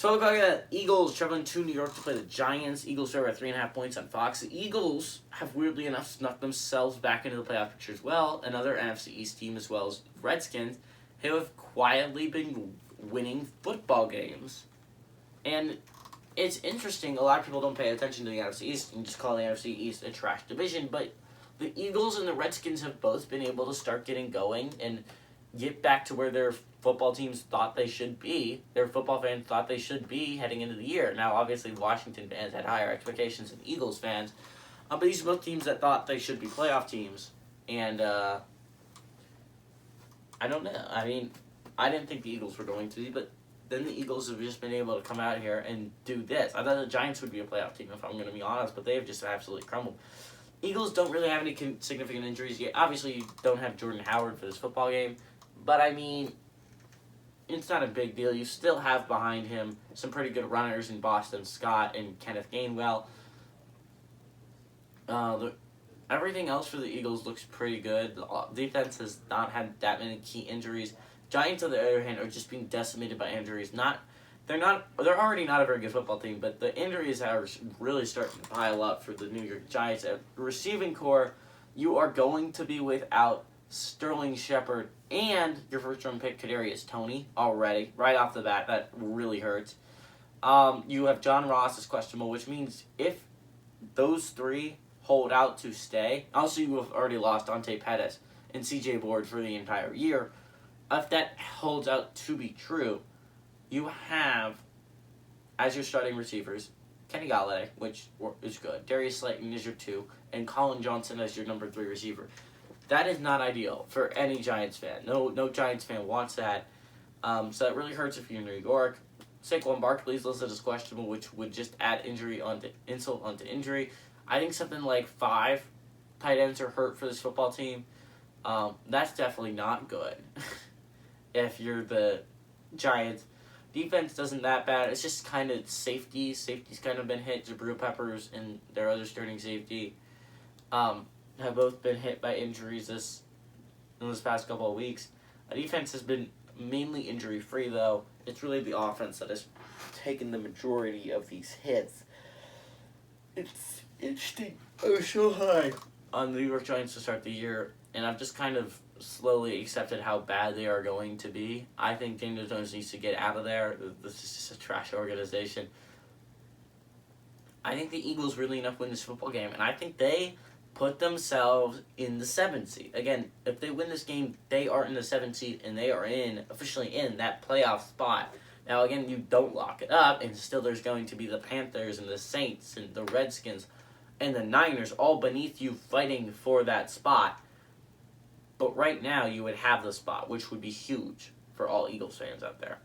So looking at the Eagles traveling to New York to play the Giants. Eagles are at 3.5 points on Fox. The Eagles have weirdly enough snuck themselves back into the playoff picture as well. Another NFC East team as well as Redskins who have quietly been winning football games. And it's interesting, a lot of people don't pay attention to the NFC East and just call the NFC East a trash division, but the Eagles and the Redskins have both been able to start getting going and get back to where their football teams thought they should be, their football fans thought they should be heading into the year. Now, obviously, Washington fans had higher expectations than Eagles fans, but these are both teams that thought they should be playoff teams, and I don't know. I mean, I didn't think the Eagles were going to be, but then the Eagles have just been able to come out here and do this. I thought the Giants would be a playoff team, if I'm going to be honest, but they have just absolutely crumbled. Eagles don't really have any significant injuries yet. Obviously, you don't have Jordan Howard for this football game, but I mean, it's not a big deal. You still have behind him some pretty good runners in Boston Scott and Kenneth Gainwell. Everything else for the Eagles looks pretty good. The defense has not had that many key injuries. Giants, on the other hand, are just being decimated by injuries. They're already not a very good football team, but the injuries are really starting to pile up for the New York Giants. At receiving core, you are going to be without Sterling Shepard and your first-round pick, Kadarius Toney, already, right off the bat. That really hurts. You have John Ross is questionable, which means if those three hold out to stay, also you have already lost Dante Pettis and C.J. Ward for the entire year. If that holds out to be true, you have, as your starting receivers, Kenny Golladay, which is good, Darius Slayton is your 2, and Colin Johnson as your number 3 receiver. That is not ideal for any Giants fan. No Giants fan wants that. So that really hurts if you're in New York. Saquon Barkley is listed as questionable, which would just add insult onto injury. I think something like 5 tight ends are hurt for this football team. That's definitely not good. If you're the Giants, defense isn't that bad. It's just kind of safety. Safety's kind of been hit. Jabril Peppers and their other starting safety have both been hit by injuries in this past couple of weeks. The defense has been mainly injury-free, though. It's really the offense that has taken the majority of these hits. It's interesting. I was so high on the New York Giants to start the year, and I've just kind of slowly accepted how bad they are going to be. I think Daniel Jones needs to get out of there. This is just a trash organization. I think the Eagles really enough win this football game, and I think they put themselves in the 7th seed. Again, if they win this game, they are in the 7th seed, and they are officially in that playoff spot. Now, again, you don't lock it up, and still there's going to be the Panthers and the Saints and the Redskins and the Niners all beneath you fighting for that spot. But right now, you would have the spot, which would be huge for all Eagles fans out there.